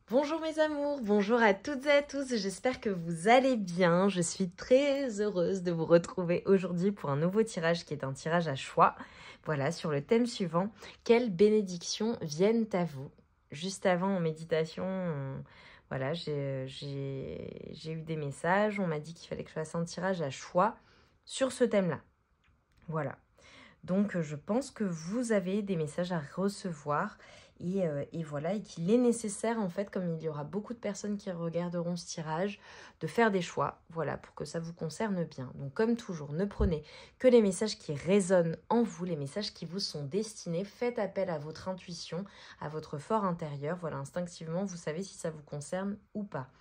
Bonjour mes amours, bonjour à toutes et à tous, j'espère que vous allez bien. Je suis très heureuse de vous retrouver aujourd'hui pour un nouveau tirage qui est un tirage à choix. Voilà, sur le thème suivant, quelles bénédictions viennent à vous? Juste avant en méditation, voilà, j'ai eu des messages, on m'a dit qu'il fallait que je fasse un tirage à choix sur ce thème-là. Voilà. Donc, je pense que vous avez des messages à recevoir et voilà, et qu'il est nécessaire, en fait, comme il y aura beaucoup de personnes qui regarderont ce tirage, de faire des choix, voilà, pour que ça vous concerne bien. Donc, comme toujours, ne prenez que les messages qui résonnent en vous, les messages qui vous sont destinés. Faites appel à votre intuition, à votre fort intérieur. Voilà, instinctivement, vous savez si ça vous concerne ou pas.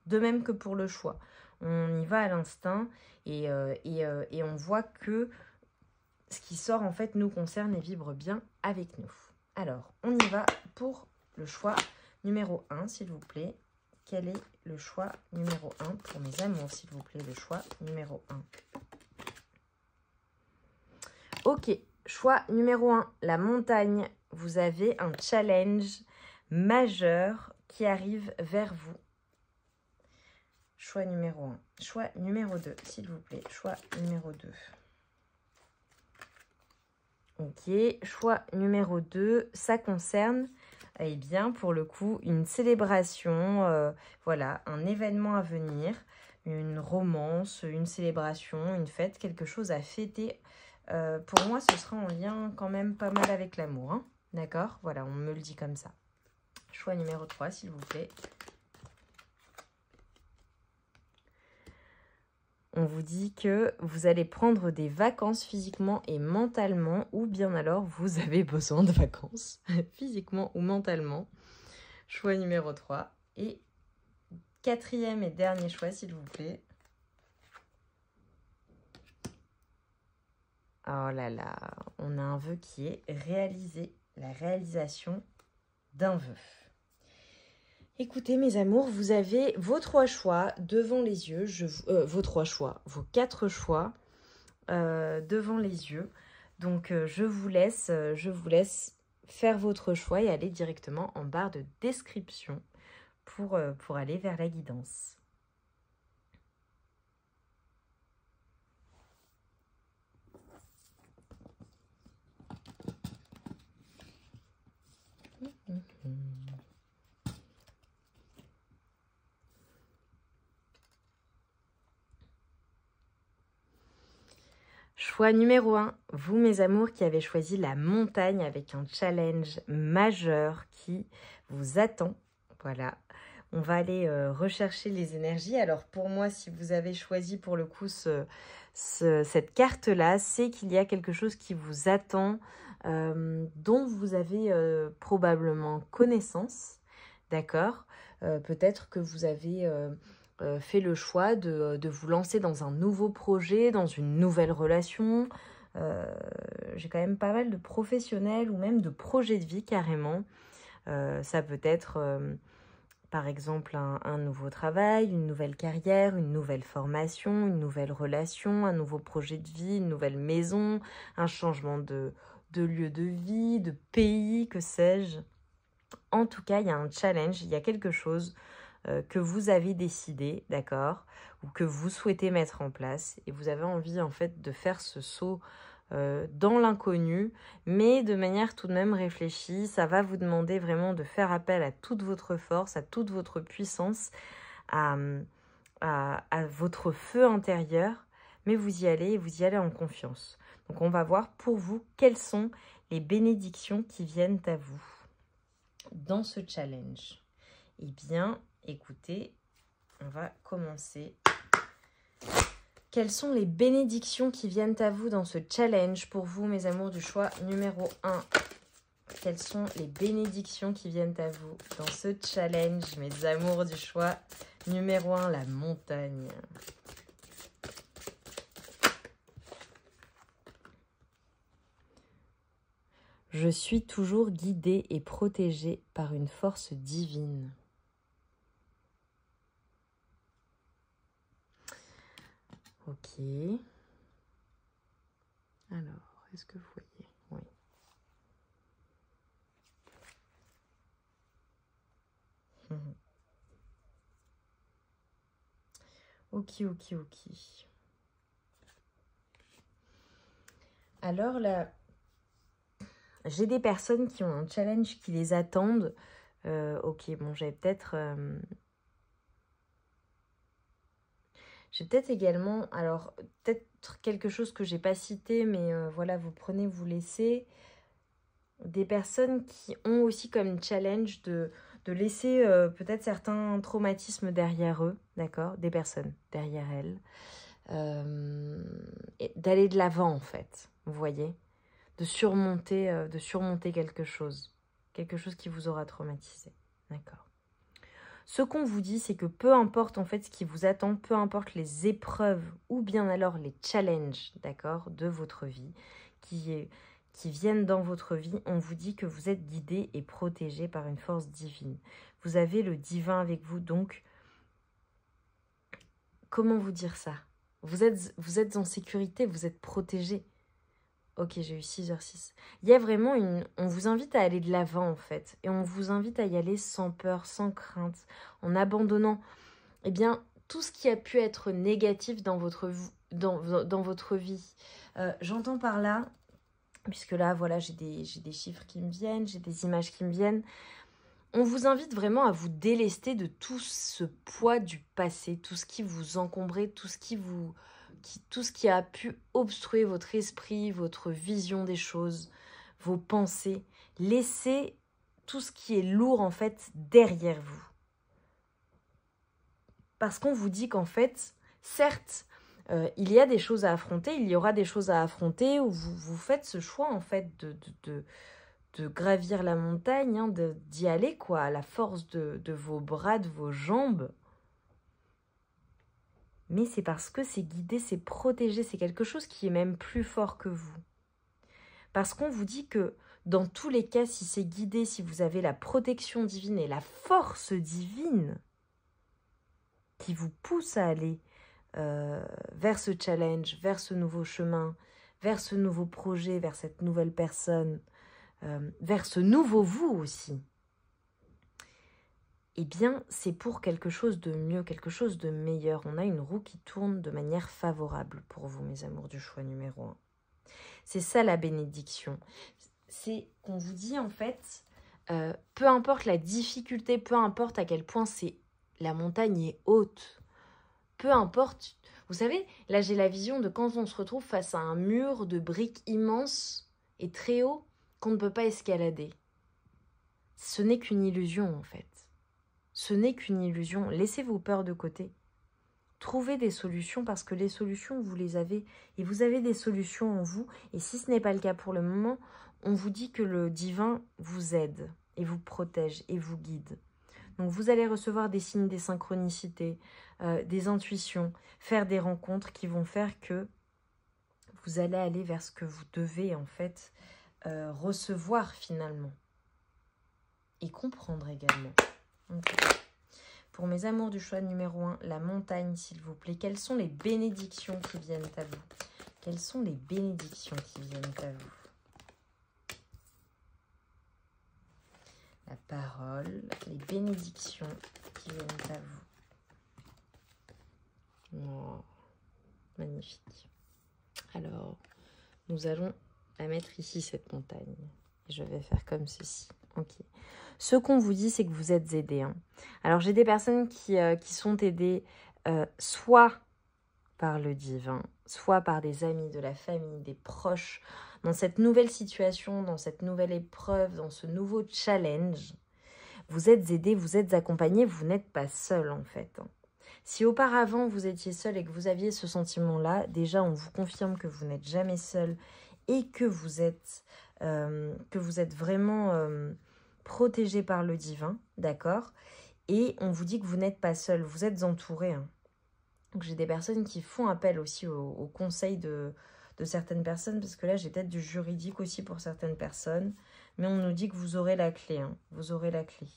De même que pour le choix. On y va à l'instinct et on voit que ce qui sort en fait nous concerne et vibre bien avec nous. Alors, on y va pour le choix numéro 1, s'il vous plaît. Quel est le choix numéro 1 pour mes amours, s'il vous plaît, le choix numéro 1. Ok, choix numéro 1, la montagne. Vous avez un challenge majeur qui arrive vers vous. Choix numéro 1. Choix numéro 2, s'il vous plaît. Choix numéro 2. Ok, choix numéro 2, ça concerne, eh bien, pour le coup, une célébration, voilà, un événement à venir, une romance, une célébration, une fête, quelque chose à fêter. Pour moi, ce sera en lien quand même pas mal avec l'amour, hein. D'accord? Voilà, on me le dit comme ça. Choix numéro 3, s'il vous plaît. On vous dit que vous allez prendre des vacances physiquement et mentalement, ou bien alors vous avez besoin de vacances, physiquement ou mentalement. Choix numéro 3. Et quatrième et dernier choix, s'il vous plaît. Oh là là, on a un vœu qui est réalisé, la réalisation d'un vœu. Écoutez mes amours, vous avez vos 3 choix devant les yeux, vos 3 choix, vos 4 choix devant les yeux. Donc je vous laisse faire votre choix et aller directement en barre de description pour aller vers la guidance. Choix numéro 1, vous mes amours qui avez choisi la montagne avec un challenge majeur qui vous attend. Voilà, on va aller rechercher les énergies. Alors pour moi, si vous avez choisi pour le coup cette carte-là, c'est qu'il y a quelque chose qui vous attend, dont vous avez probablement connaissance, d'accord? Peut-être que vous avez fait le choix de vous lancer dans un nouveau projet, dans une nouvelle relation. J'ai quand même pas mal de professionnels ou même de projets de vie carrément. Ça peut être par exemple un nouveau travail, une nouvelle carrière, une nouvelle formation, une nouvelle relation, un nouveau projet de vie, une nouvelle maison, un changement de lieu de vie, de pays, que sais-je. En tout cas, il y a un challenge, il y a quelque chose que vous avez décidé, d'accord, ou que vous souhaitez mettre en place, et vous avez envie en fait de faire ce saut dans l'inconnu, mais de manière tout de même réfléchie. Ça va vous demander vraiment de faire appel à toute votre force, à toute votre puissance, à votre feu intérieur, mais vous y allez et vous y allez en confiance. Donc on va voir pour vous quelles sont les bénédictions qui viennent à vous dans ce challenge. Eh bien, écoutez, on va commencer. Quelles sont les bénédictions qui viennent à vous dans ce challenge pour vous, mes amours du choix numéro 1? Quelles sont les bénédictions qui viennent à vous dans ce challenge, mes amours du choix numéro 1, la montagne? Je suis toujours guidée et protégée par une force divine. Ok. Alors, est-ce que vous voyez? Oui. Ok, ok, ok. Alors là, j'ai des personnes qui ont un challenge qui les attendent. Ok, bon, j'ai peut-être également, alors peut-être quelque chose que j'ai pas cité, mais voilà, vous prenez, vous laissez. Des personnes qui ont aussi comme challenge de laisser peut-être certains traumatismes derrière eux, d'accord? Des personnes derrière elles. Et d'aller de l'avant en fait, vous voyez? De surmonter quelque chose qui vous aura traumatisé, d'accord? Ce qu'on vous dit, c'est que peu importe en fait ce qui vous attend, peu importe les épreuves ou bien alors les challenges, d'accord, de votre vie, qui viennent dans votre vie, on vous dit que vous êtes guidé et protégé par une force divine. Vous avez le divin avec vous, donc comment vous dire ça? Vous êtes en sécurité, vous êtes protégé. Ok, j'ai eu 6h06. Il y a vraiment on vous invite à aller de l'avant en fait. Et on vous invite à y aller sans peur, sans crainte, en abandonnant, eh bien, tout ce qui a pu être négatif dans votre vie. J'entends par là, puisque là, voilà, j'ai des chiffres qui me viennent, j'ai des images qui me viennent. On vous invite vraiment à vous délester de tout ce poids du passé, tout ce qui vous encombrait, tout ce qui a pu obstruer votre esprit, votre vision des choses, vos pensées. Laissez tout ce qui est lourd en fait derrière vous. Parce qu'on vous dit qu'en fait, certes, il y a des choses à affronter, il y aura des choses à affronter où vous faites ce choix en fait de gravir la montagne, hein, d'y aller quoi, à la force de vos bras, de vos jambes. Mais c'est parce que c'est guidé, c'est protégé, c'est quelque chose qui est même plus fort que vous. Parce qu'on vous dit que dans tous les cas, si c'est guidé, si vous avez la protection divine et la force divine qui vous pousse à aller vers ce challenge, vers ce nouveau chemin, vers ce nouveau projet, vers cette nouvelle personne, vers ce nouveau vous aussi, eh bien, c'est pour quelque chose de mieux, quelque chose de meilleur. On a une roue qui tourne de manière favorable pour vous, mes amours du choix numéro 1. C'est ça la bénédiction. C'est qu'on vous dit en fait, peu importe la difficulté, peu importe à quel point la montagne est haute, peu importe. Vous savez, là j'ai la vision de quand on se retrouve face à un mur de briques immense et très haut qu'on ne peut pas escalader. Ce n'est qu'une illusion en fait. Ce n'est qu'une illusion. Laissez vos peurs de côté. Trouvez des solutions parce que les solutions, vous les avez. Et vous avez des solutions en vous. Et si ce n'est pas le cas pour le moment, on vous dit que le divin vous aide et vous protège et vous guide. Donc vous allez recevoir des signes, des synchronicités, des intuitions, faire des rencontres qui vont faire que vous allez aller vers ce que vous devez en fait recevoir finalement. Et comprendre également. Okay. Pour mes amours du choix numéro 1, la montagne, s'il vous plaît. Quelles sont les bénédictions qui viennent à vous? Quelles sont les bénédictions qui viennent à vous? La parole, les bénédictions qui viennent à vous. Oh, magnifique. Alors, nous allons la mettre ici, cette montagne. Et je vais faire comme ceci. Ok. Ce qu'on vous dit, c'est que vous êtes aidés. Hein. Alors, j'ai des personnes qui sont aidées soit par le divin, soit par des amis, de la famille, des proches, dans cette nouvelle situation, dans cette nouvelle épreuve, dans ce nouveau challenge. Vous êtes aidés, vous êtes accompagnés, vous n'êtes pas seul en fait. Hein. Si auparavant vous étiez seul et que vous aviez ce sentiment-là, déjà on vous confirme que vous n'êtes jamais seul et que vous êtes vraiment protégé par le divin, d'accord? Et on vous dit que vous n'êtes pas seul, vous êtes entouré. Hein. Donc j'ai des personnes qui font appel aussi au conseil de certaines personnes, parce que là j'ai peut-être du juridique aussi pour certaines personnes, mais on nous dit que vous aurez la clé, hein. Vous aurez la clé.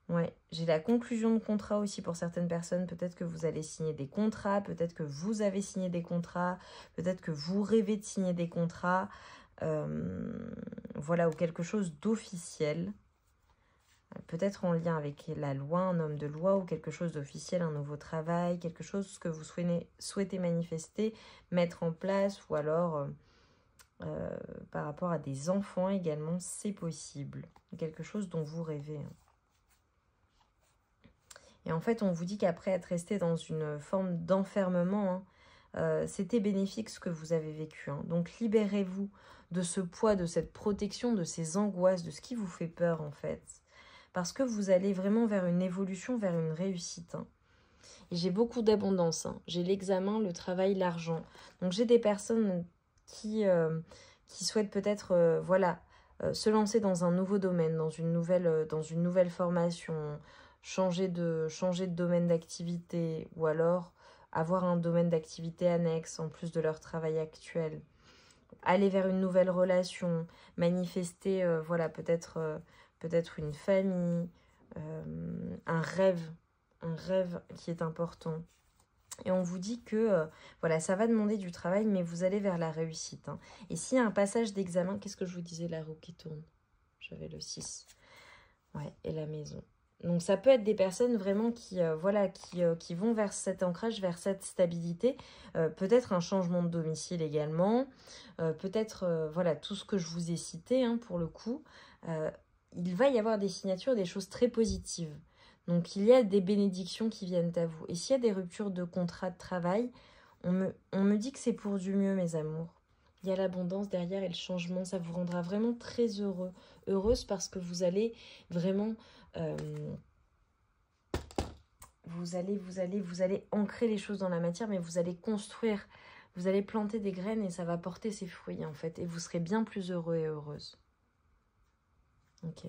Ouais, j'ai la conclusion de contrat aussi pour certaines personnes. Peut-être que vous allez signer des contrats, peut-être que vous avez signé des contrats, peut-être que vous rêvez de signer des contrats, voilà, ou quelque chose d'officiel. peut-être en lien avec la loi, un homme de loi ou quelque chose d'officiel, un nouveau travail, quelque chose que vous souhaitez manifester, mettre en place, ou alors par rapport à des enfants également, c'est possible. Quelque chose dont vous rêvez. Et en fait, on vous dit qu'après être resté dans une forme d'enfermement, c'était bénéfique ce que vous avez vécu. Donc libérez-vous de ce poids, de cette protection, de ces angoisses, de ce qui vous fait peur en fait. Parce que vous allez vraiment vers une évolution, vers une réussite. Et j'ai beaucoup d'abondance. J'ai l'examen, le travail, l'argent. Donc j'ai des personnes qui souhaitent peut-être se lancer dans un nouveau domaine, dans une nouvelle formation, changer de domaine d'activité, ou alors avoir un domaine d'activité annexe en plus de leur travail actuel. Aller vers une nouvelle relation, manifester peut-être une famille, un rêve qui est important. Et on vous dit que ça va demander du travail, mais vous allez vers la réussite. Et s'il y a un passage d'examen, qu'est-ce que je vous disais, la roue qui tourne? J'avais le 6. Ouais, et la maison. Donc ça peut être des personnes vraiment qui vont vers cet ancrage, vers cette stabilité. Peut-être un changement de domicile également. Peut-être tout ce que je vous ai cité pour le coup. Il va y avoir des signatures, des choses très positives. Donc il y a des bénédictions qui viennent à vous. Et s'il y a des ruptures de contrat de travail, on me dit que c'est pour du mieux, mes amours. Il y a l'abondance derrière et le changement. Ça vous rendra vraiment très heureuse, parce que vous allez vraiment... vous allez ancrer les choses dans la matière, mais vous allez construire, vous allez planter des graines et ça va porter ses fruits en fait. Et vous serez bien plus heureux et heureuse. Ok.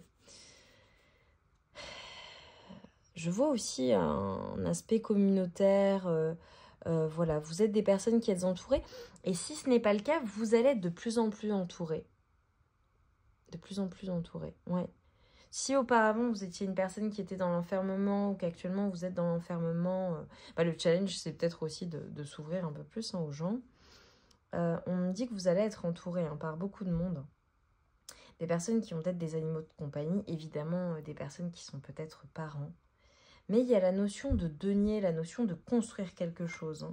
Je vois aussi un aspect communautaire. Vous êtes des personnes qui êtes entourées. Et si ce n'est pas le cas, vous allez être de plus en plus entourées. De plus en plus entourées, ouais. Si auparavant vous étiez une personne qui était dans l'enfermement, ou qu'actuellement vous êtes dans l'enfermement, le challenge c'est peut-être aussi de s'ouvrir un peu plus aux gens. On me dit que vous allez être entouré par beaucoup de monde. Des personnes qui ont peut-être des animaux de compagnie, évidemment des personnes qui sont peut-être parents. Mais il y a la notion de denier, la notion de construire quelque chose.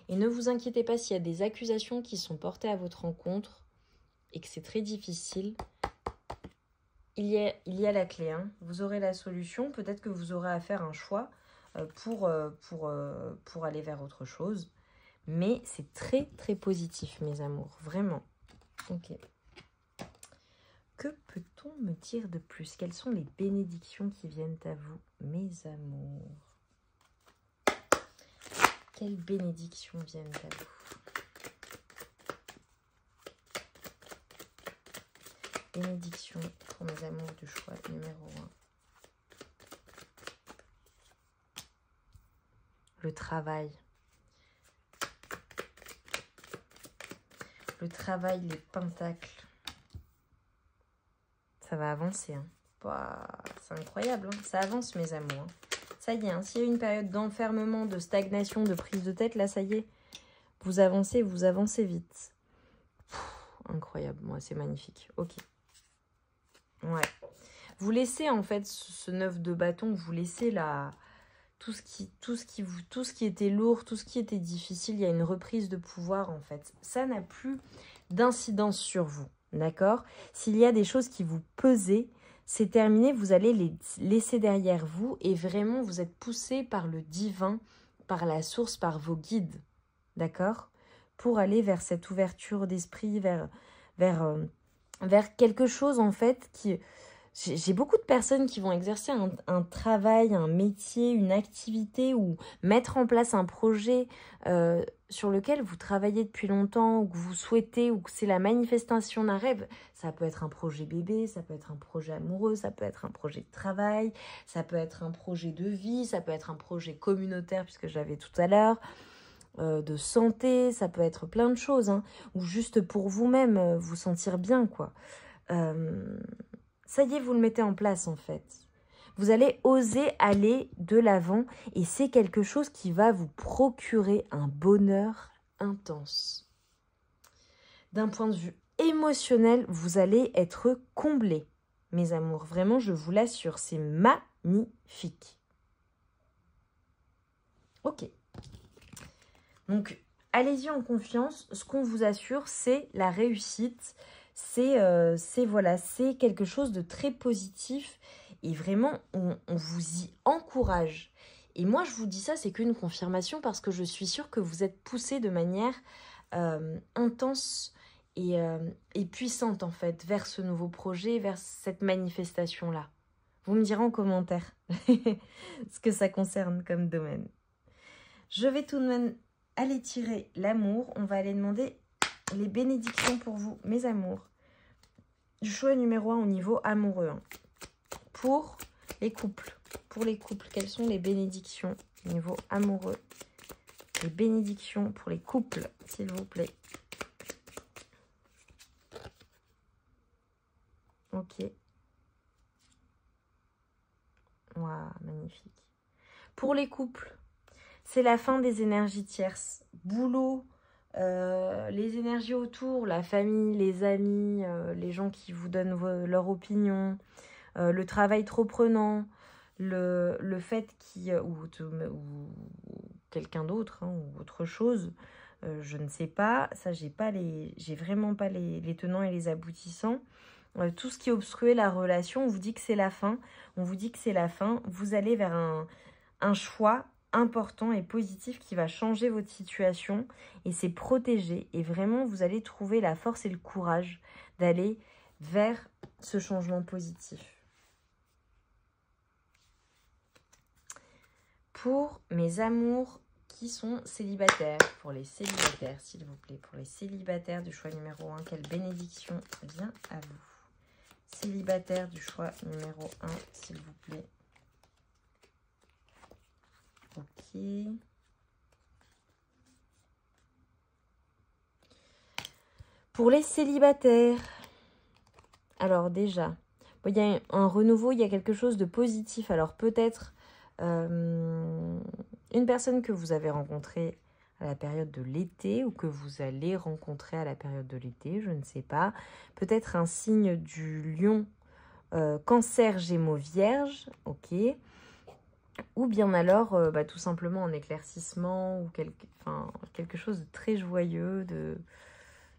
Et ne vous inquiétez pas s'il y a des accusations qui sont portées à votre encontre et que c'est très difficile. Il y a la clé, Vous aurez la solution. Peut-être que vous aurez à faire un choix pour aller vers autre chose. Mais c'est très, très positif, mes amours. Vraiment. Ok. Que peut-on me dire de plus? Quelles sont les bénédictions qui viennent à vous, mes amours? Quelles bénédictions viennent à vous? Bénédiction pour mes amours du choix numéro 1. Le travail. Le travail, les pentacles. Ça va avancer. C'est incroyable. Ça avance, mes amours. Ça y est, s'il y a une période d'enfermement, de stagnation, de prise de tête, là, ça y est. Vous avancez vite. Incroyable. Moi, c'est magnifique. Ok. Ouais. Vous laissez, en fait, ce 9 de bâton, vous laissez tout ce qui était lourd, tout ce qui était difficile, il y a une reprise de pouvoir, en fait. Ça n'a plus d'incidence sur vous, d'accord? S'il y a des choses qui vous pesaient, c'est terminé, vous allez les laisser derrière vous et vraiment, vous êtes poussé par le divin, par la source, par vos guides, d'accord? Pour aller vers cette ouverture d'esprit, vers quelque chose, en fait, qui... J'ai beaucoup de personnes qui vont exercer un travail, un métier, une activité ou mettre en place un projet sur lequel vous travaillez depuis longtemps ou que vous souhaitez ou que c'est la manifestation d'un rêve. Ça peut être un projet bébé, ça peut être un projet amoureux, ça peut être un projet de travail, ça peut être un projet de vie, ça peut être un projet communautaire puisque je l'avais tout à l'heure, de santé, ça peut être plein de choses, ou juste pour vous-même, vous sentir bien, quoi. Ça y est, vous le mettez en place en fait. Vous allez oser aller de l'avant et c'est quelque chose qui va vous procurer un bonheur intense. D'un point de vue émotionnel, vous allez être comblé. mes amours. Vraiment, je vous l'assure, c'est magnifique. Ok. Donc, allez-y en confiance. Ce qu'on vous assure, c'est la réussite. Voilà, c'est quelque chose de très positif. Et vraiment, on vous y encourage. Et moi, je vous dis ça, c'est qu'une confirmation parce que je suis sûre que vous êtes poussés de manière intense et puissante, en fait, vers ce nouveau projet, vers cette manifestation-là. Vous me direz en commentaire ce que ça concerne comme domaine. Je vais tout de même aller tirer l'amour. On va aller demander les bénédictions pour vous, mes amours. Du choix numéro 1 au niveau amoureux. Hein. Pour les couples. Pour les couples, quelles sont les bénédictions au niveau amoureux? Les bénédictions pour les couples, s'il vous plaît. Ok. Waouh, magnifique. Pour les couples, c'est la fin des énergies tierces. Boulot, les énergies autour, la famille, les amis, les gens qui vous donnent leur opinion, le travail trop prenant, le fait ou quelqu'un d'autre, hein, ou autre chose, je ne sais pas, ça j'ai vraiment pas les tenants et les aboutissants. Tout ce qui obstruait la relation, on vous dit que c'est la fin. On vous dit que c'est la fin. Vous allez vers un choix important et positif qui va changer votre situation. Et c'est protégé. Et vraiment, vous allez trouver la force et le courage d'aller vers ce changement positif. Pour mes amours qui sont célibataires, pour les célibataires, s'il vous plaît, pour les célibataires du choix numéro 1, quelle bénédiction vient à vous? Célibataire du choix numéro 1, s'il vous plaît. Ok. Pour les célibataires, alors déjà, il y a un renouveau, il y a quelque chose de positif. Alors peut-être une personne que vous avez rencontrée à la période de l'été ou que vous allez rencontrer à la période de l'été, je ne sais pas. Peut-être un signe du lion, cancer, gémeaux, vierge, ok. Ou bien alors, tout simplement un éclaircissement ou quelque chose de très joyeux,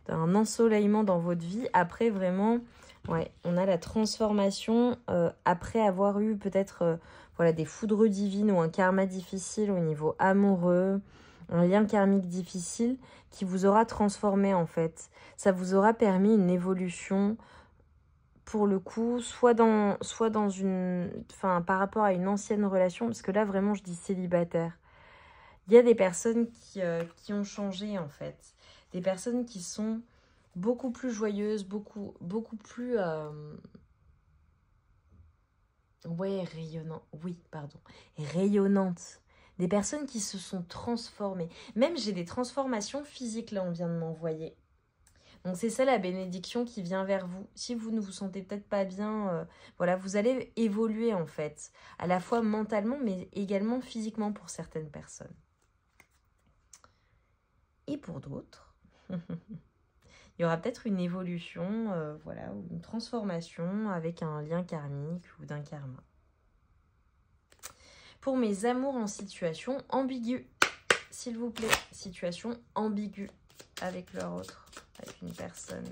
d'un ensoleillement dans votre vie. Après, vraiment, ouais, on a la transformation après avoir eu peut-être des foudres divines ou un karma difficile au niveau amoureux, un lien karmique difficile qui vous aura transformé en fait. Ça vous aura permis une évolution pour le coup, soit dans par rapport à une ancienne relation, parce que là vraiment je dis célibataire. Il y a des personnes qui ont changé en fait. Des personnes qui sont beaucoup plus joyeuses, beaucoup plus rayonnantes. Des personnes qui se sont transformées. Même j'ai des transformations physiques là, on vient de m'envoyer. Donc c'est ça la bénédiction qui vient vers vous. Si vous ne vous sentez peut-être pas bien, vous allez évoluer en fait, à la fois mentalement mais également physiquement pour certaines personnes. Et pour d'autres, il y aura peut-être une évolution, ou une transformation avec un lien karmique ou d'un karma. Pour mes amours en situation ambiguë, s'il vous plaît, situation ambiguë avec leur autre, avec une personne.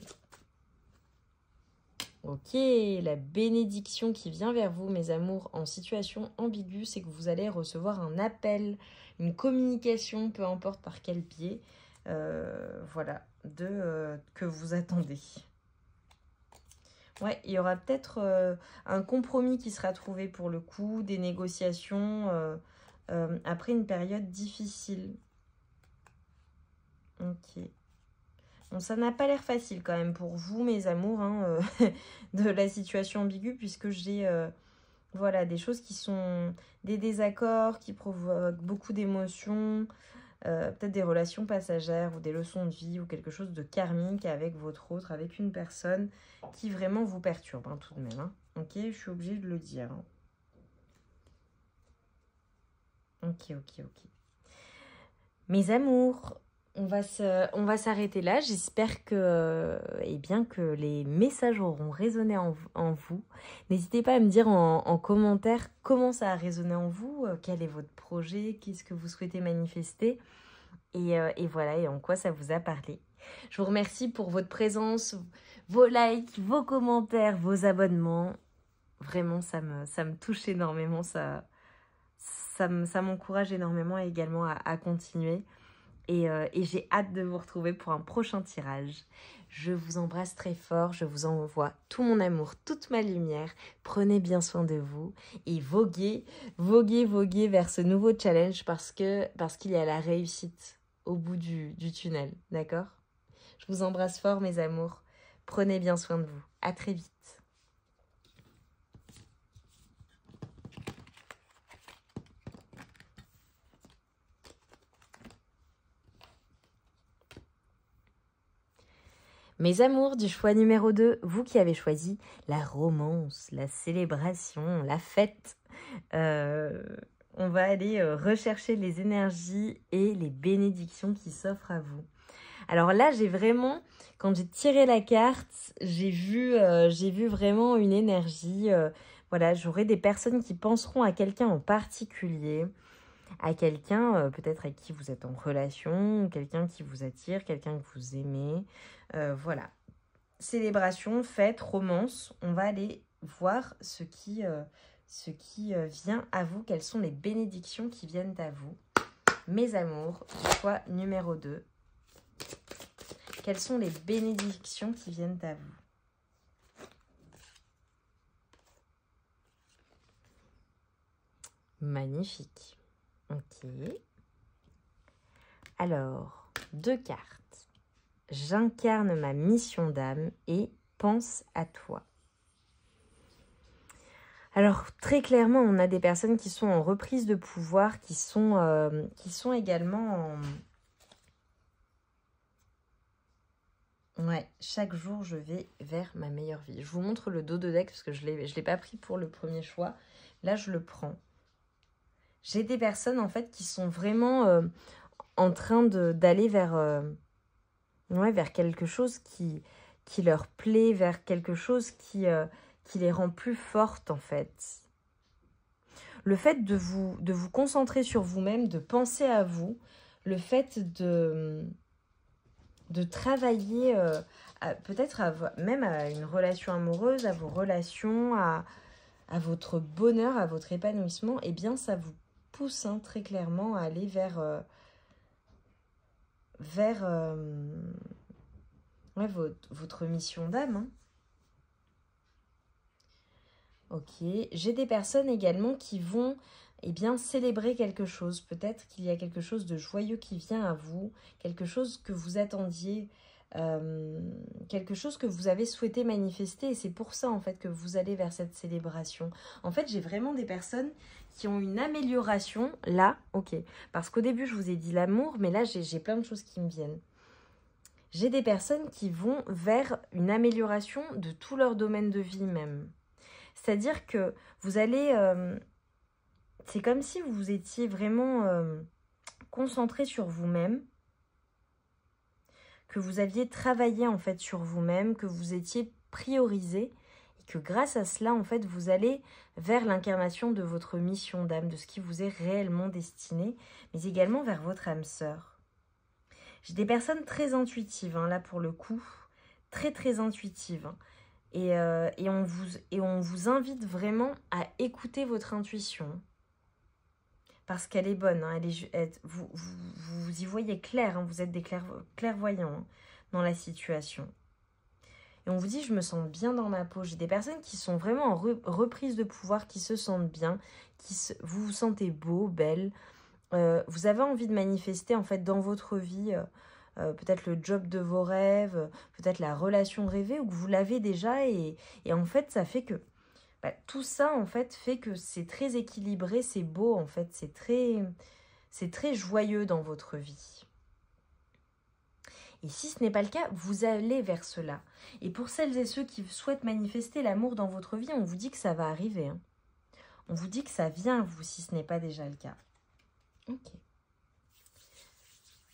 Ok, la bénédiction qui vient vers vous, mes amours, en situation ambiguë, c'est que vous allez recevoir un appel, une communication, peu importe par quel biais, que vous attendez. Ouais, il y aura peut-être un compromis qui sera trouvé pour le coup, des négociations après une période difficile. Ok. Bon, ça n'a pas l'air facile quand même pour vous, mes amours, de la situation ambiguë, puisque j'ai des choses qui sont des désaccords, qui provoquent beaucoup d'émotions, peut-être des relations passagères ou des leçons de vie ou quelque chose de karmique avec votre autre, avec une personne qui vraiment vous perturbe tout de même. Ok, je suis obligée de le dire. Ok. Mes amours, On va s'arrêter là. J'espère que, eh bien, que les messages auront résonné en vous. N'hésitez pas à me dire en commentaire comment ça a résonné en vous, quel est votre projet, qu'est-ce que vous souhaitez manifester et voilà, et en quoi ça vous a parlé. Je vous remercie pour votre présence, vos likes, vos commentaires, vos abonnements. Vraiment, ça me touche énormément, ça m'encourage énormément également à continuer. Et j'ai hâte de vous retrouver pour un prochain tirage. Je vous embrasse très fort, je vous envoie tout mon amour, toute ma lumière. Prenez bien soin de vous et voguez vers ce nouveau challenge parce qu'il y a la réussite au bout du tunnel, d'accord? Je vous embrasse fort mes amours. Prenez bien soin de vous. À très vite. Mes amours du choix numéro 2, vous qui avez choisi la romance, la célébration, la fête, on va aller rechercher les énergies et les bénédictions qui s'offrent à vous. Alors là, j'ai vraiment, quand j'ai tiré la carte, j'ai vu vraiment une énergie. Voilà, j'aurai des personnes qui penseront à quelqu'un en particulier, à quelqu'un peut-être avec qui vous êtes en relation, quelqu'un qui vous attire, quelqu'un que vous aimez. Voilà. Célébration, fête, romance. On va aller voir ce qui vient à vous. Quelles sont les bénédictions qui viennent à vous. Mes amours, choix numéro 2. Quelles sont les bénédictions qui viennent à vous? Magnifique. Ok. Alors, 2 cartes. J'incarne ma mission d'âme et pense à toi. Alors, très clairement, on a des personnes qui sont en reprise de pouvoir, qui sont également en... Ouais, chaque jour, je vais vers ma meilleure vie. Je vous montre le dos de deck parce que je l'ai pas pris pour le premier choix. Là, je le prends. J'ai des personnes, en fait, qui sont vraiment en train d'aller vers... vers quelque chose qui leur plaît, vers quelque chose qui les rend plus fortes en fait. Le fait de vous concentrer sur vous-même, de penser à vous, le fait de travailler peut-être même à une relation amoureuse, à vos relations, à votre bonheur, à votre épanouissement, eh bien ça vous pousse très clairement à aller vers votre mission d'âme. Ok, j'ai des personnes également qui vont célébrer quelque chose. Peut-être qu'il y a quelque chose de joyeux qui vient à vous, quelque chose que vous attendiez, quelque chose que vous avez souhaité manifester. Et c'est pour ça en fait que vous allez vers cette célébration. En fait, j'ai vraiment des personnes qui ont une amélioration là, ok. Parce qu'au début, je vous ai dit l'amour, mais là, j'ai plein de choses qui me viennent. J'ai des personnes qui vont vers une amélioration de tout leur domaine de vie même. C'est-à-dire que vous allez... c'est comme si vous étiez vraiment concentré sur vous-même, que vous aviez travaillé en fait sur vous-même, que vous étiez priorisé et que grâce à cela, en fait, vous allez vers l'incarnation de votre mission d'âme, de ce qui vous est réellement destiné, mais également vers votre âme sœur. J'ai des personnes très intuitives, là pour le coup, très très intuitives. Et on vous invite vraiment à écouter votre intuition. Parce qu'elle est bonne, vous y voyez clair, vous êtes des clairvoyants dans la situation. Et on vous dit, je me sens bien dans ma peau. J'ai des personnes qui sont vraiment en reprise de pouvoir, qui se sentent bien, vous vous sentez beau, belle. Vous avez envie de manifester en fait dans votre vie peut-être le job de vos rêves, peut-être la relation rêvée ou que vous l'avez déjà et en fait ça fait que tout ça en fait fait que c'est très équilibré, c'est beau en fait, c'est très joyeux dans votre vie. Et si ce n'est pas le cas, vous allez vers cela. Et pour celles et ceux qui souhaitent manifester l'amour dans votre vie, on vous dit que ça va arriver. On vous dit que ça vient à vous si ce n'est pas déjà le cas. Ok.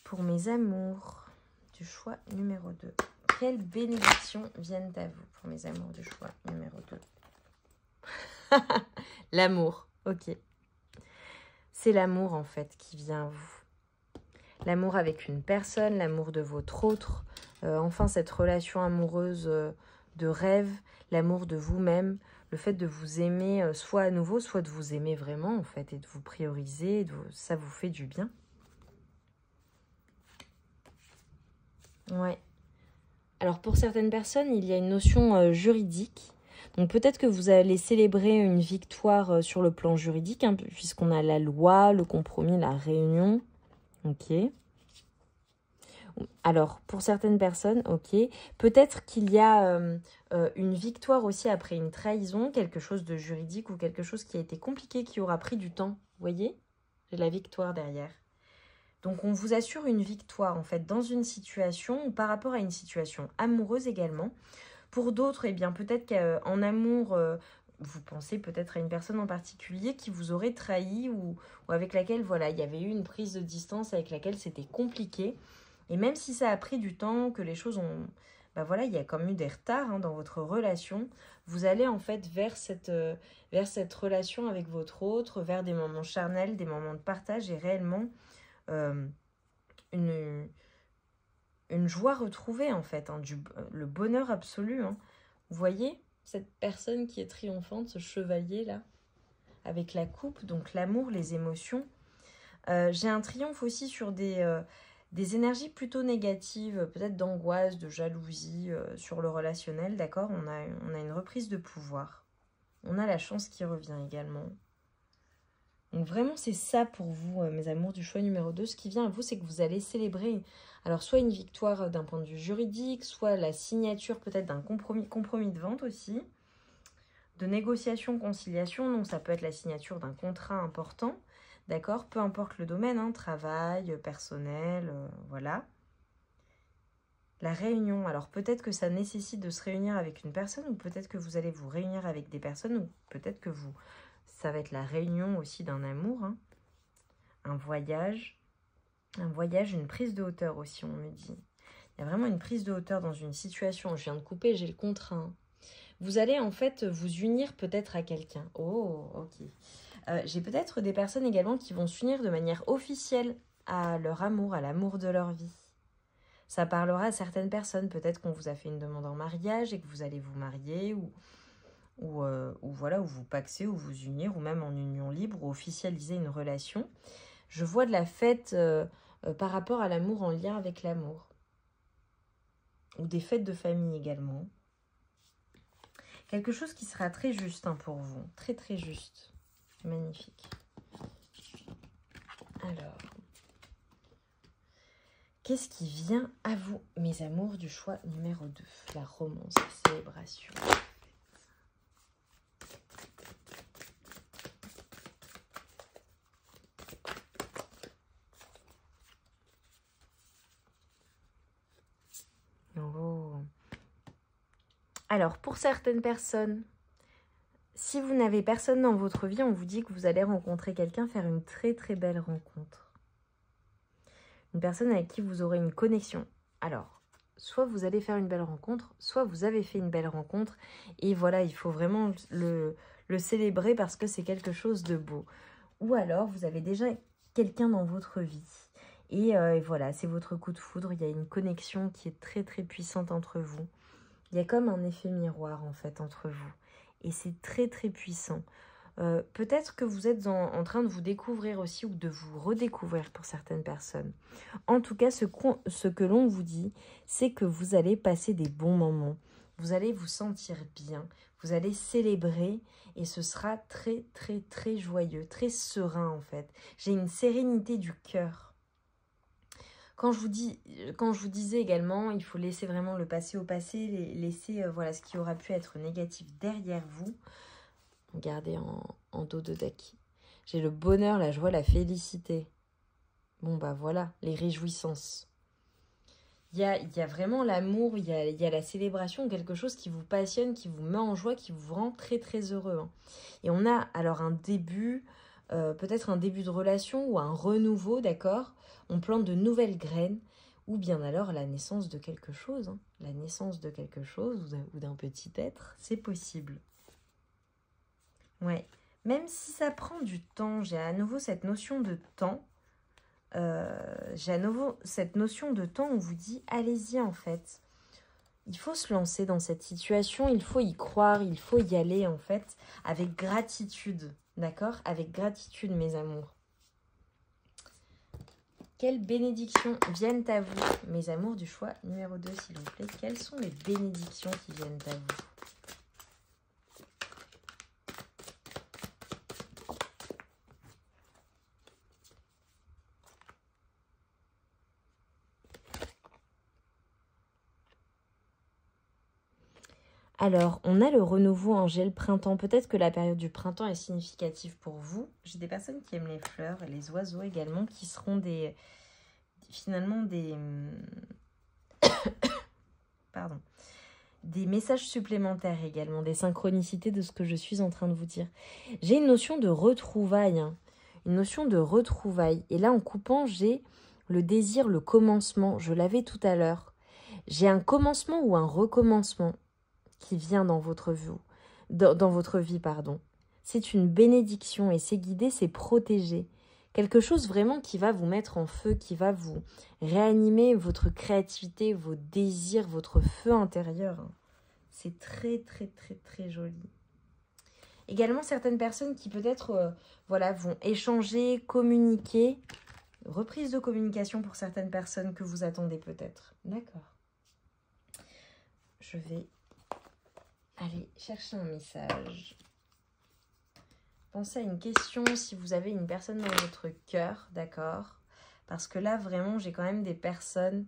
pour mes amours du choix numéro 2. Quelles bénédictions viennent à vous pour mes amours du choix numéro 2? L'amour, ok. C'est l'amour en fait qui vient à vous. L'amour avec une personne, l'amour de votre autre, enfin cette relation amoureuse de rêve, l'amour de vous-même, le fait de vous aimer soit à nouveau, soit de vous aimer vraiment en fait et de vous prioriser, ça vous fait du bien. Ouais. Alors pour certaines personnes, il y a une notion juridique. Donc peut-être que vous allez célébrer une victoire sur le plan juridique, hein, puisqu'on a la loi, le compromis, la réunion. Ok. Alors, pour certaines personnes, ok. Peut-être qu'il y a une victoire aussi après une trahison, quelque chose de juridique ou quelque chose qui a été compliqué, qui aura pris du temps. Vous voyez? J'ai la victoire derrière. Donc, on vous assure une victoire, en fait, dans une situation ou par rapport à une situation amoureuse également. Pour d'autres, eh bien, peut-être qu'en amour, vous pensez peut-être à une personne en particulier qui vous aurait trahi ou avec laquelle, voilà, il y avait eu une prise de distance avec laquelle c'était compliqué. Et même si ça a pris du temps, que les choses ont... Ben voilà, il y a comme eu des retards hein, dans votre relation. Vous allez en fait vers cette relation avec votre autre, vers des moments charnels, des moments de partage et réellement une joie retrouvée en fait, hein, le bonheur absolu. Hein. Vous voyez cette personne qui est triomphante, ce chevalier là, avec la coupe, donc l'amour, les émotions. J'ai un triomphe aussi sur des énergies plutôt négatives, peut-être d'angoisse, de jalousie sur le relationnel, d'accord, on a une reprise de pouvoir. On a la chance qui revient également. Donc vraiment, c'est ça pour vous, mes amours du choix numéro 2. Ce qui vient à vous, c'est que vous allez célébrer, alors soit une victoire d'un point de vue juridique, soit la signature peut-être d'un compromis de vente aussi, de négociation, conciliation. Donc ça peut être la signature d'un contrat important. D'accord, peu importe le domaine, hein, travail, personnel, voilà. La réunion, alors peut-être que ça nécessite de se réunir avec une personne ou peut-être que vous allez vous réunir avec des personnes ou peut-être que ça va être la réunion aussi d'un amour, hein. Un voyage, une prise de hauteur aussi, on me dit. Il y a vraiment une prise de hauteur dans une situation, je viens de couper, j'ai le contrat. Hein. Vous allez en fait vous unir peut-être à quelqu'un. Oh, ok. J'ai peut-être des personnes également qui vont s'unir de manière officielle à leur amour, à l'amour de leur vie. Ça parlera à certaines personnes. Peut-être qu'on vous a fait une demande en mariage et que vous allez vous marier ou voilà, ou vous paxer, ou vous unir, ou même en union libre, ou officialiser une relation. Je vois de la fête par rapport à l'amour en lien avec l'amour. Ou des fêtes de famille également. Quelque chose qui sera très juste hein, pour vous. Très très juste. Magnifique. Alors, qu'est-ce qui vient à vous, mes amours du choix numéro 2? La romance, la célébration. Oh. Alors, pour certaines personnes, si vous n'avez personne dans votre vie, on vous dit que vous allez rencontrer quelqu'un, faire une très très belle rencontre. Une personne avec qui vous aurez une connexion. Alors, soit vous allez faire une belle rencontre, soit vous avez fait une belle rencontre. Et voilà, il faut vraiment le célébrer parce que c'est quelque chose de beau. Ou alors, vous avez déjà quelqu'un dans votre vie. Et voilà, c'est votre coup de foudre. Il y a une connexion qui est très très puissante entre vous. Il y a comme un effet miroir en fait entre vous. Et c'est très très puissant. Peut-être que vous êtes en train de vous découvrir aussi ou de vous redécouvrir pour certaines personnes. En tout cas, ce que l'on vous dit, c'est que vous allez passer des bons moments. Vous allez vous sentir bien. Vous allez célébrer et ce sera très très très joyeux, très serein en fait. J'ai une sérénité du cœur. Quand je vous disais également, il faut laisser vraiment le passé au passé, laisser voilà, ce qui aura pu être négatif derrière vous. Regardez en dos de deck. J'ai le bonheur, la joie, la félicité. Bon bah voilà, les réjouissances. Il y a vraiment l'amour, il y a la célébration, quelque chose qui vous passionne, qui vous met en joie, qui vous rend très très heureux. Hein. Et on a alors un début peut-être un début de relation ou un renouveau, d'accord? On plante de nouvelles graines, ou bien alors la naissance de quelque chose. Hein. La naissance de quelque chose ou d'un petit être, c'est possible. Ouais. Même si ça prend du temps, j'ai à nouveau cette notion de temps. J'ai à nouveau cette notion de temps où on vous dit, allez-y en fait. Il faut se lancer dans cette situation, il faut y croire, il faut y aller en fait, avec gratitude, d'accord? Avec gratitude, mes amours. Quelles bénédictions viennent à vous, mes amours du choix numéro 2, s'il vous plaît? Quelles sont les bénédictions qui viennent à vous? Alors, on a le renouveau Angèle printemps. Peut-être que la période du printemps est significative pour vous. J'ai des personnes qui aiment les fleurs et les oiseaux également, qui seront finalement des pardon, des messages supplémentaires également, des synchronicités de ce que je suis en train de vous dire. J'ai une notion de retrouvailles, hein, une notion de retrouvailles. Et là, en coupant, j'ai le désir, le commencement. Je l'avais tout à l'heure. J'ai un commencement ou un recommencement qui vient dans votre vie, pardon. C'est une bénédiction et c'est guidé, c'est protégé. Quelque chose vraiment qui va vous mettre en feu, qui va vous réanimer votre créativité, vos désirs, votre feu intérieur. C'est très, très, très, très joli. Également, certaines personnes qui peut-être vont échanger, communiquer. Reprise de communication pour certaines personnes que vous attendez peut-être. D'accord. Je vais aller chercher un message. Pensez à une question si vous avez une personne dans votre cœur, d'accord? Parce que là, vraiment, j'ai quand même des personnes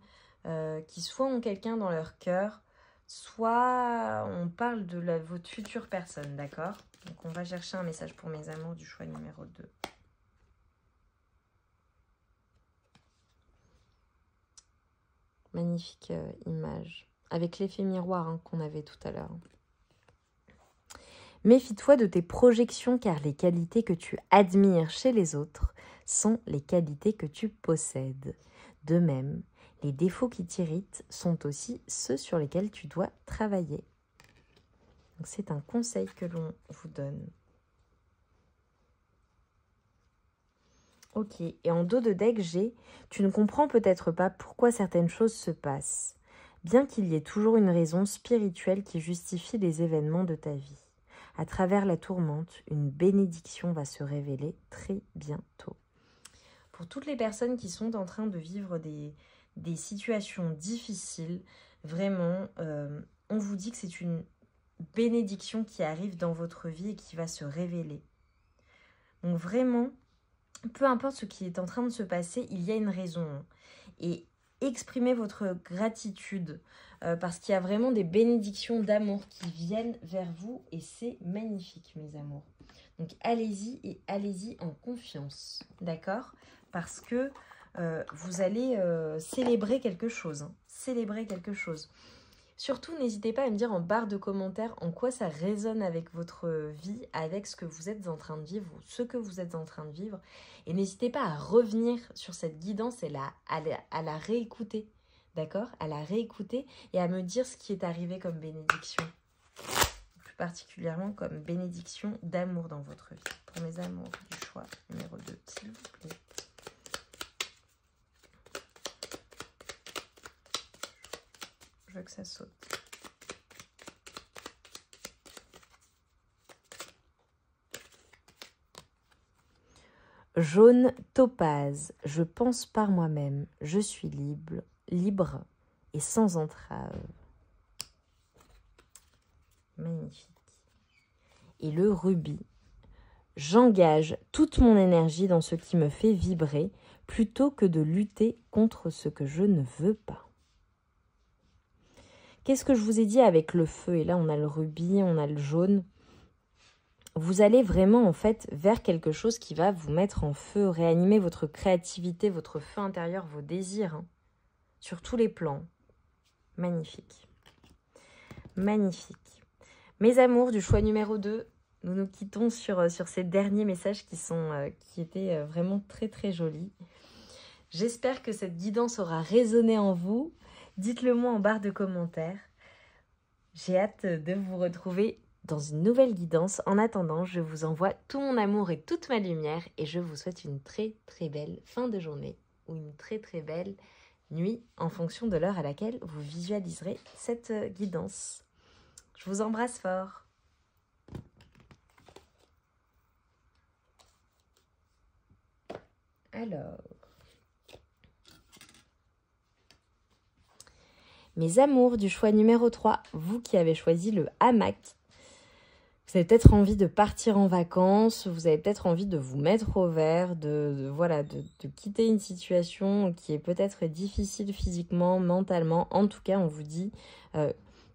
qui soit ont quelqu'un dans leur cœur, soit on parle de votre future personne, d'accord? Donc, on va chercher un message pour mes amours du choix numéro 2. Magnifique image. Avec l'effet miroir hein, qu'on avait tout à l'heure. Méfie-toi de tes projections car les qualités que tu admires chez les autres sont les qualités que tu possèdes. De même, les défauts qui t'irritent sont aussi ceux sur lesquels tu dois travailler. C'est un conseil que l'on vous donne. Ok, et en dos de deck, j'ai « Tu ne comprends peut-être pas pourquoi certaines choses se passent, bien qu'il y ait toujours une raison spirituelle qui justifie les événements de ta vie. À travers la tourmente, une bénédiction va se révéler très bientôt. » Pour toutes les personnes qui sont en train de vivre des situations difficiles, vraiment, on vous dit que c'est une bénédiction qui arrive dans votre vie et qui va se révéler. Donc vraiment, peu importe ce qui est en train de se passer, il y a une raison. Et exprimez votre gratitude parce qu'il y a vraiment des bénédictions d'amour qui viennent vers vous et c'est magnifique, mes amours. Donc allez-y et allez-y en confiance, d'accord? Parce que vous allez célébrer quelque chose. Hein, célébrer quelque chose. Surtout, n'hésitez pas à me dire en barre de commentaires en quoi ça résonne avec votre vie, avec ce que vous êtes en train de vivre ou ce que vous êtes en train de vivre. Et n'hésitez pas à revenir sur cette guidance et à la réécouter, d'accord? À la réécouter et à me dire ce qui est arrivé comme bénédiction. Plus particulièrement comme bénédiction d'amour dans votre vie. Pour mes amours du choix numéro 2, s'il vous plaît. Je veux que ça saute. Jaune topaze, je pense par moi-même, je suis libre et sans entrave. Magnifique. Et le rubis, j'engage toute mon énergie dans ce qui me fait vibrer plutôt que de lutter contre ce que je ne veux pas. Qu'est-ce que je vous ai dit avec le feu? Et là, on a le rubis, on a le jaune. Vous allez vraiment, en fait, vers quelque chose qui va vous mettre en feu, réanimer votre créativité, votre feu intérieur, vos désirs, hein, sur tous les plans. Magnifique. Magnifique. Mes amours du choix numéro 2, nous quittons sur ces derniers messages qui étaient vraiment très très jolis. J'espère que cette guidance aura résonné en vous. Dites-le moi en barre de commentaires. J'ai hâte de vous retrouver dans une nouvelle guidance. En attendant, je vous envoie tout mon amour et toute ma lumière et je vous souhaite une très très belle fin de journée ou une très très belle nuit en fonction de l'heure à laquelle vous visualiserez cette guidance. Je vous embrasse fort. Alors, mes amours du choix numéro 3, vous qui avez choisi le hamac, vous avez peut-être envie de partir en vacances, vous avez peut-être envie de vous mettre au vert, de quitter une situation qui est peut-être difficile physiquement, mentalement. En tout cas, on vous dit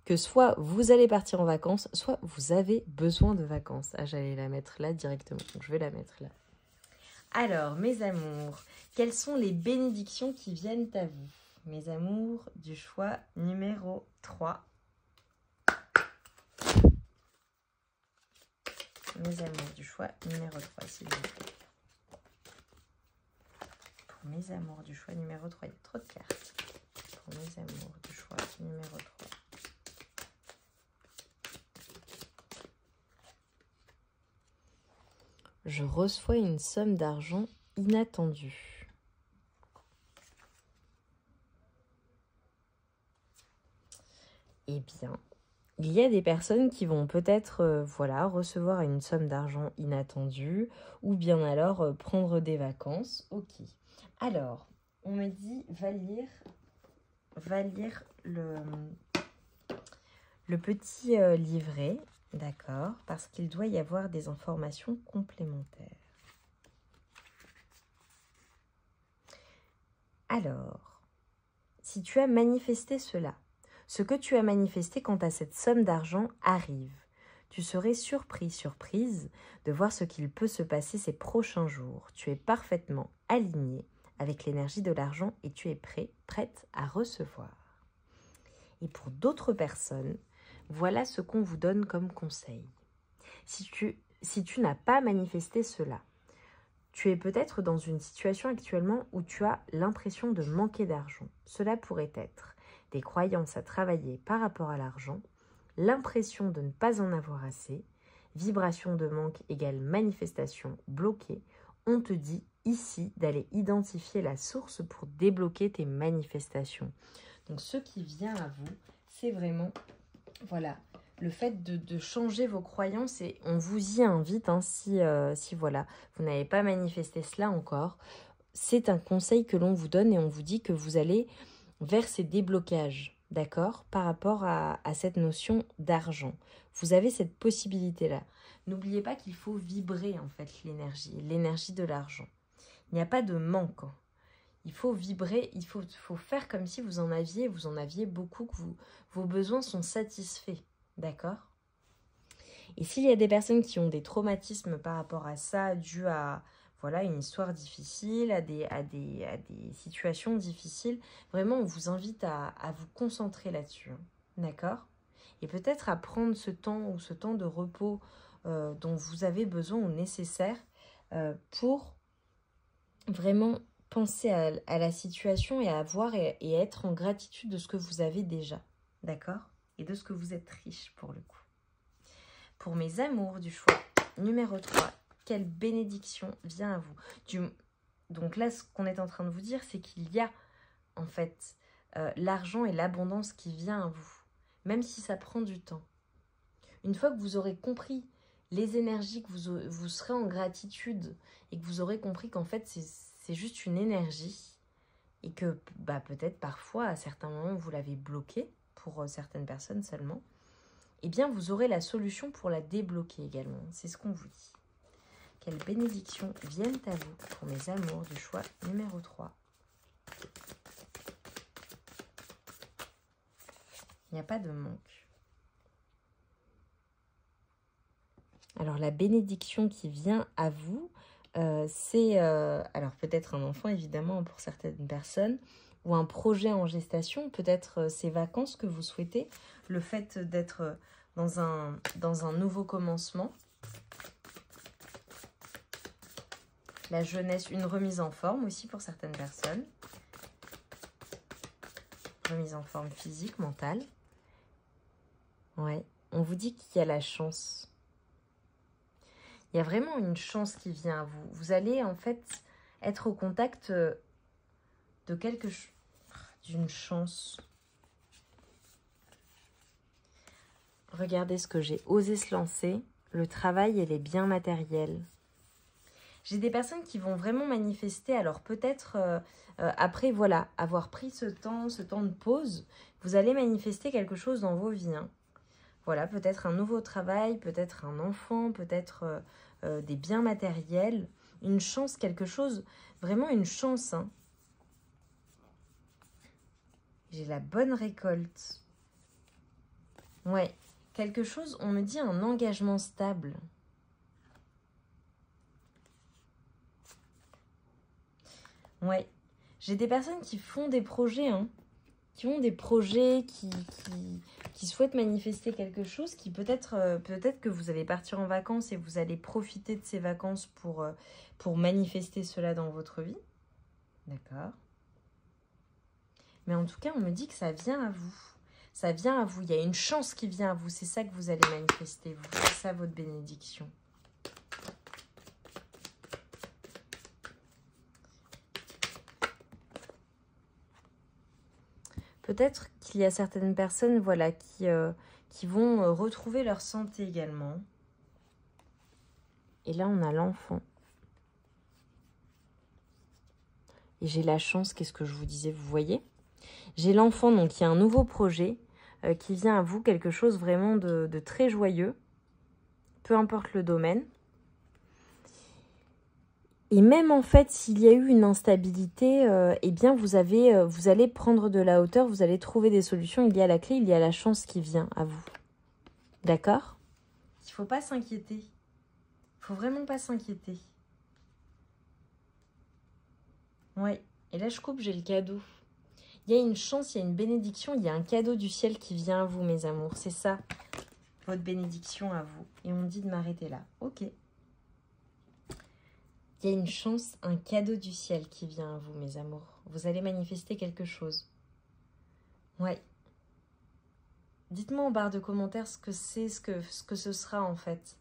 que soit vous allez partir en vacances, soit vous avez besoin de vacances. Ah, j'allais la mettre là directement, donc je vais la mettre là. Alors, mes amours, quelles sont les bénédictions qui viennent à vous? Mes amours du choix numéro 3. Mes amours du choix numéro 3, s'il vous plaît. Pour mes amours du choix numéro 3, il y a trop de cartes. Pour mes amours du choix numéro 3. Je reçois une somme d'argent inattendue. Eh bien, il y a des personnes qui vont peut-être recevoir une somme d'argent inattendue ou bien alors prendre des vacances. Ok. Alors, on me dit, va lire le petit livret. D'accord, parce qu'il doit y avoir des informations complémentaires. Alors, si tu as manifesté cela, ce que tu as manifesté quant à cette somme d'argent arrive. Tu serais surprise de voir ce qu'il peut se passer ces prochains jours. Tu es parfaitement aligné avec l'énergie de l'argent et tu es prête à recevoir. Et pour d'autres personnes, voilà ce qu'on vous donne comme conseil. Si tu n'as pas manifesté cela, tu es peut-être dans une situation actuellement où tu as l'impression de manquer d'argent. Cela pourrait être des croyances à travailler par rapport à l'argent, l'impression de ne pas en avoir assez, vibration de manque égale manifestation bloquée. On te dit ici d'aller identifier la source pour débloquer tes manifestations. Donc ce qui vient à vous, c'est vraiment... Voilà, le fait de changer vos croyances et on vous y invite, hein, si voilà, vous n'avez pas manifesté cela encore, c'est un conseil que l'on vous donne et on vous dit que vous allez vers ces déblocages, d'accord, par rapport à cette notion d'argent. Vous avez cette possibilité-là. N'oubliez pas qu'il faut vibrer en fait l'énergie de l'argent. Il n'y a pas de manque. Il faut vibrer, il faut faire comme si vous en aviez beaucoup, que vos besoins sont satisfaits, d'accord? Et s'il y a des personnes qui ont des traumatismes par rapport à ça, dû à une histoire difficile, à des situations difficiles, vraiment on vous invite à vous concentrer là-dessus, hein, d'accord? Et peut-être à prendre ce temps de repos dont vous avez besoin ou nécessaire pour vraiment penser à la situation et à voir et être en gratitude de ce que vous avez déjà, d'accord? Et de ce que vous êtes riche pour le coup. Pour mes amours du choix numéro 3, quelle bénédiction vient à vous? Donc là, ce qu'on est en train de vous dire, c'est qu'il y a en fait l'argent et l'abondance qui vient à vous, même si ça prend du temps. Une fois que vous aurez compris les énergies, que vous serez en gratitude et que vous aurez compris qu'en fait, c'est juste une énergie et que peut-être parfois, à certains moments, vous l'avez bloquée pour certaines personnes seulement, eh bien, vous aurez la solution pour la débloquer également. C'est ce qu'on vous dit. Quelles bénédictions viennent à vous pour mes amours du choix numéro 3. Il n'y a pas de manque. Alors, la bénédiction qui vient à vous, c'est alors peut-être un enfant évidemment pour certaines personnes ou un projet en gestation, peut-être ces vacances que vous souhaitez, le fait d'être dans un nouveau commencement, la jeunesse, une remise en forme aussi pour certaines personnes. Remise en forme physique, mentale. Ouais, on vous dit qu'il y a la chance. Il y a vraiment une chance qui vient à vous. Vous allez en fait être au contact de quelque chose, d'une chance. Regardez ce que j'ai osé se lancer. Le travail et les biens matériels. J'ai des personnes qui vont vraiment manifester. Alors peut-être après, voilà, avoir pris ce temps de pause, vous allez manifester quelque chose dans vos vies. Hein. Voilà, peut-être un nouveau travail, peut-être un enfant, peut-être des biens matériels. Une chance, quelque chose, vraiment une chance. Hein. J'ai la bonne récolte. Ouais, quelque chose, on me dit un engagement stable. Ouais, j'ai des personnes qui font des projets, hein, qui ont des projets, qui souhaitent manifester quelque chose, qui peut-être que vous allez partir en vacances et vous allez profiter de ces vacances pour manifester cela dans votre vie. D'accord. Mais en tout cas, on me dit que ça vient à vous. Ça vient à vous. Il y a une chance qui vient à vous. C'est ça que vous allez manifester, vous. C'est ça votre bénédiction. Peut-être qu'il y a certaines personnes, voilà, qui vont retrouver leur santé également. Et là, on a l'enfant. Et j'ai la chance, qu'est-ce que je vous disais, vous voyez? J'ai l'enfant, donc il y a un nouveau projet qui vient à vous, quelque chose vraiment de très joyeux, peu importe le domaine. Et même en fait, s'il y a eu une instabilité, eh bien vous allez prendre de la hauteur, vous allez trouver des solutions. Il y a la clé, il y a la chance qui vient à vous. D'accord? Il ne faut pas s'inquiéter. Il ne faut vraiment pas s'inquiéter. Ouais. Et là, je coupe, j'ai le cadeau. Il y a une chance, il y a une bénédiction, il y a un cadeau du ciel qui vient à vous, mes amours. C'est ça, votre bénédiction à vous. Et on me dit de m'arrêter là. Ok. Il y a une chance, un cadeau du ciel qui vient à vous, mes amours. Vous allez manifester quelque chose. Ouais. Dites-moi en barre de commentaires ce que c'est, ce que ce sera en fait.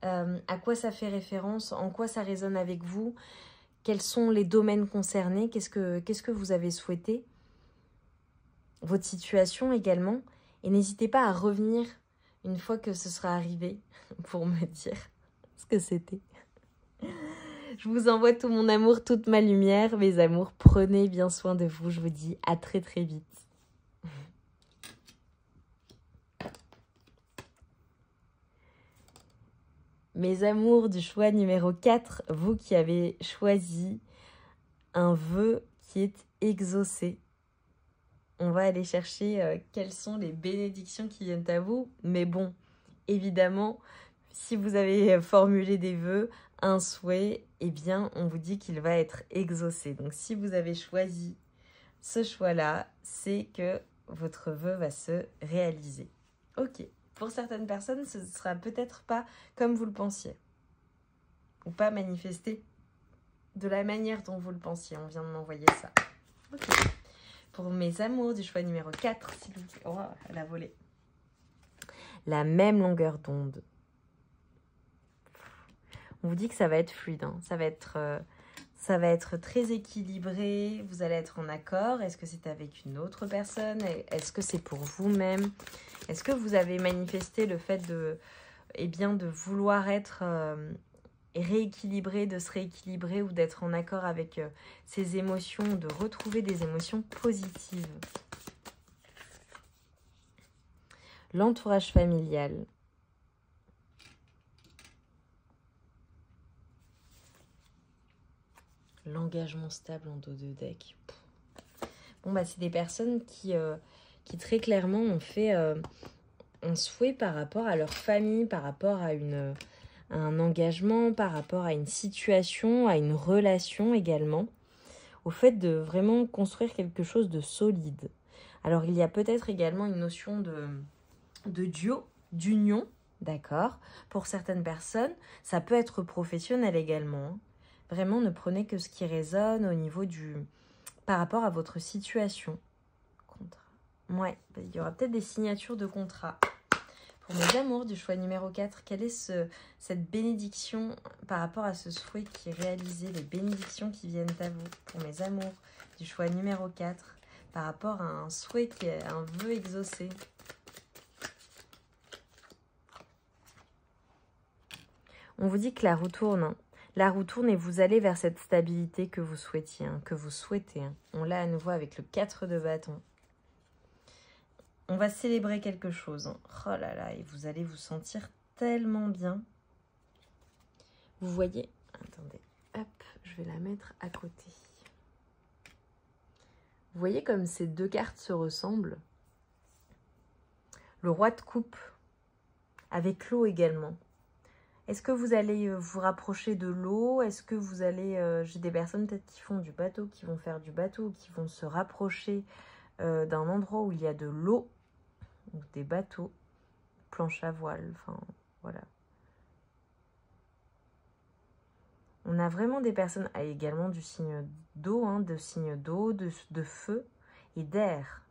À quoi ça fait référence, en quoi ça résonne avec vous, quels sont les domaines concernés, qu'est-ce que vous avez souhaité, votre situation également. Et n'hésitez pas à revenir une fois que ce sera arrivé pour me dire ce que c'était. Je vous envoie tout mon amour, toute ma lumière. Mes amours, prenez bien soin de vous. Je vous dis à très très vite. Mes amours du choix numéro 4, vous qui avez choisi un vœu qui est exaucé. On va aller chercher quelles sont les bénédictions qui viennent à vous. Mais bon, évidemment, si vous avez formulé des vœux, un souhait, eh bien, on vous dit qu'il va être exaucé. Donc, si vous avez choisi ce choix-là, c'est que votre vœu va se réaliser. Ok. Pour certaines personnes, ce ne sera peut-être pas comme vous le pensiez. Ou pas manifesté de la manière dont vous le pensiez. On vient de m'envoyer ça. Ok. Pour mes amours du choix numéro 4, s'il vous plaît. Oh, elle a volé. La même longueur d'onde. On vous dit que ça va être fluide. Hein. Ça va être très équilibré. Vous allez être en accord. Est-ce que c'est avec une autre personne? Est-ce que c'est pour vous-même? Est-ce que vous avez manifesté le fait de vouloir être rééquilibré, de se rééquilibrer ou d'être en accord avec ses émotions, de retrouver des émotions positives? L'entourage familial. L'engagement stable en dos de deck. Bon, bah, c'est des personnes qui très clairement ont fait un souhait par rapport à leur famille, par rapport à un engagement, par rapport à une situation, à une relation également, au fait de vraiment construire quelque chose de solide. Alors, il y a peut-être également une notion de duo, d'union, d'accord? Pour certaines personnes, ça peut être professionnel également. Vraiment, ne prenez que ce qui résonne au niveau du... par rapport à votre situation. Contrat. Ouais, il y aura peut-être des signatures de contrat. Pour mes amours du choix numéro 4, quelle est cette bénédiction par rapport à ce souhait qui est réalisé, les bénédictions qui viennent à vous? Pour mes amours du choix numéro 4, par rapport à un souhait qui est un vœu exaucé. On vous dit que la roue tourne, hein. La roue tourne et vous allez vers cette stabilité que vous souhaitiez, hein, que vous souhaitez. Hein. On l'a à nouveau avec le 4 de bâton. On va célébrer quelque chose. Hein. Oh là là, et vous allez vous sentir tellement bien. Vous voyez, attendez, hop, je vais la mettre à côté. Vous voyez comme ces deux cartes se ressemblent. Le roi de coupe, avec l'eau également. Est-ce que vous allez vous rapprocher de l'eau? Est-ce que vous allez... j'ai des personnes peut-être qui font du bateau, qui vont faire du bateau, qui vont se rapprocher d'un endroit où il y a de l'eau. Des bateaux, planches à voile, enfin voilà. On a vraiment des personnes, également du signe d'eau, hein, de signe d'eau, de feu et d'air.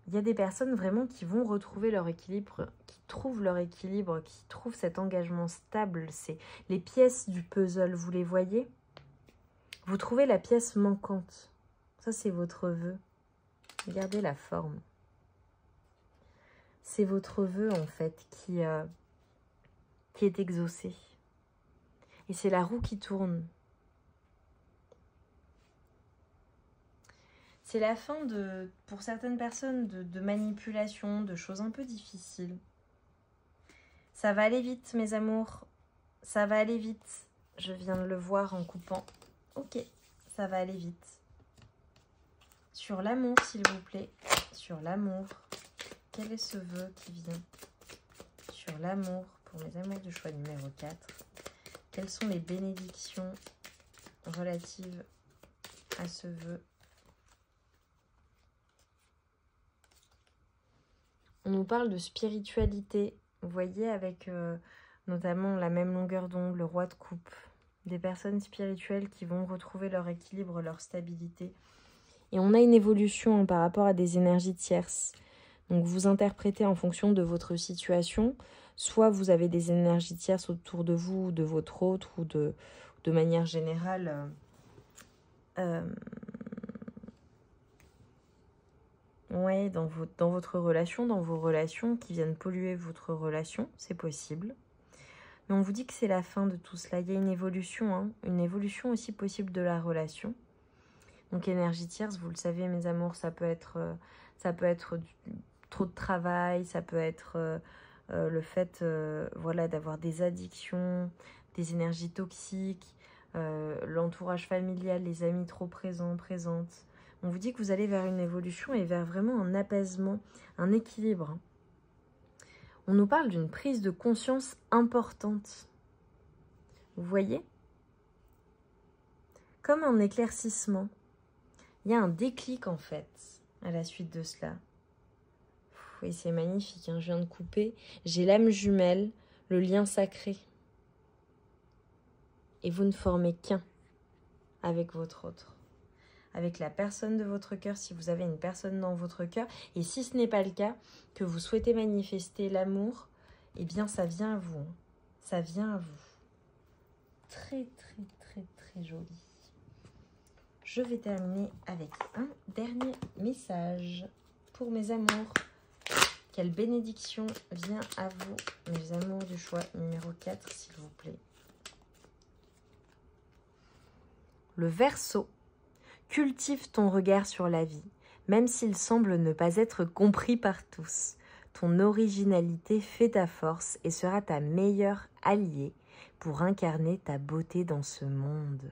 Il y a des personnes vraiment qui vont retrouver leur équilibre, qui trouvent leur équilibre, qui trouvent cet engagement stable. C'est les pièces du puzzle, vous les voyez? Vous trouvez la pièce manquante. Ça, c'est votre vœu. Regardez la forme. C'est votre vœu, en fait, qui est exaucé. Et c'est la roue qui tourne. C'est la fin, pour certaines personnes, de manipulation, de choses un peu difficiles. Ça va aller vite, mes amours. Ça va aller vite. Je viens de le voir en coupant. Ok, ça va aller vite. Sur l'amour, s'il vous plaît. Sur l'amour. Quel est ce vœu qui vient? Sur l'amour, pour mes amours du choix numéro 4. Quelles sont les bénédictions relatives à ce vœu? On nous parle de spiritualité, vous voyez, avec notamment la même longueur d'onde, le roi de coupe. Des personnes spirituelles qui vont retrouver leur équilibre, leur stabilité. Et on a une évolution par rapport à des énergies tierces. Donc vous interprétez en fonction de votre situation. Soit vous avez des énergies tierces autour de vous, de votre autre, ou de manière générale... ouais, dans votre relation, dans vos relations qui viennent polluer votre relation, c'est possible. Mais on vous dit que c'est la fin de tout cela. Il y a une évolution, hein, une évolution aussi possible de la relation. Donc énergie tierce, vous le savez mes amours, ça peut être trop de travail, ça peut être le fait voilà, d'avoir des addictions, des énergies toxiques, l'entourage familial, les amis trop présents, présentes. On vous dit que vous allez vers une évolution et vers vraiment un apaisement, un équilibre. On nous parle d'une prise de conscience importante. Vous voyez? Comme un éclaircissement. Il y a un déclic en fait à la suite de cela. Et c'est magnifique, hein, je viens de couper. J'ai l'âme jumelle, le lien sacré. Et vous ne formez qu'un avec votre autre. Avec la personne de votre cœur, si vous avez une personne dans votre cœur. Et si ce n'est pas le cas, que vous souhaitez manifester l'amour, eh bien ça vient à vous. Hein. Ça vient à vous. Très, très, très, très joli. Je vais terminer avec un dernier message pour mes amours. Quelle bénédiction vient à vous, mes amours du choix numéro 4, s'il vous plaît. Le Verseau. Cultive ton regard sur la vie, même s'il semble ne pas être compris par tous. Ton originalité fait ta force et sera ta meilleure alliée pour incarner ta beauté dans ce monde.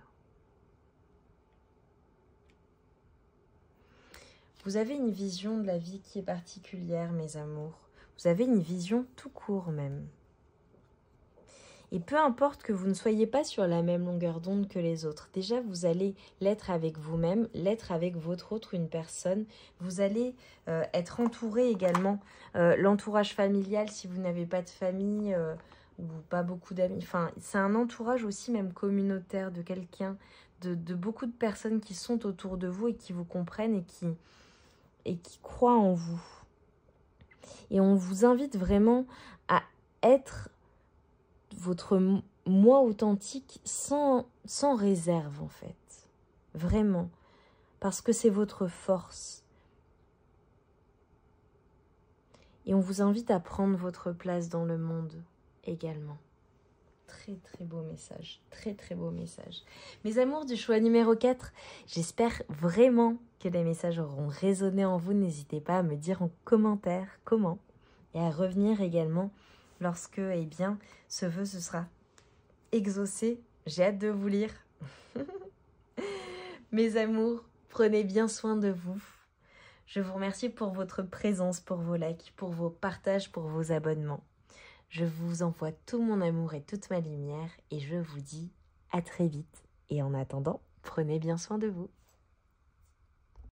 Vous avez une vision de la vie qui est particulière, mes amours. Vous avez une vision tout court même. Et peu importe que vous ne soyez pas sur la même longueur d'onde que les autres. Déjà, vous allez l'être avec vous-même, l'être avec votre autre, une personne. Vous allez être entouré également. L'entourage familial, si vous n'avez pas de famille, ou pas beaucoup d'amis. Enfin, c'est un entourage aussi même communautaire de quelqu'un, de beaucoup de personnes qui sont autour de vous et qui vous comprennent et qui croient en vous. Et on vous invite vraiment à être votre moi authentique sans réserve en fait. Vraiment. Parce que c'est votre force. Et on vous invite à prendre votre place dans le monde également. Très très beau message, très très beau message. Mes amours du choix numéro 4, j'espère vraiment que les messages auront résonné en vous. N'hésitez pas à me dire en commentaire comment et à revenir également lorsque ce vœu se sera exaucé. J'ai hâte de vous lire. Mes amours, prenez bien soin de vous. Je vous remercie pour votre présence, pour vos likes, pour vos partages, pour vos abonnements. Je vous envoie tout mon amour et toute ma lumière et je vous dis à très vite. Et en attendant, prenez bien soin de vous.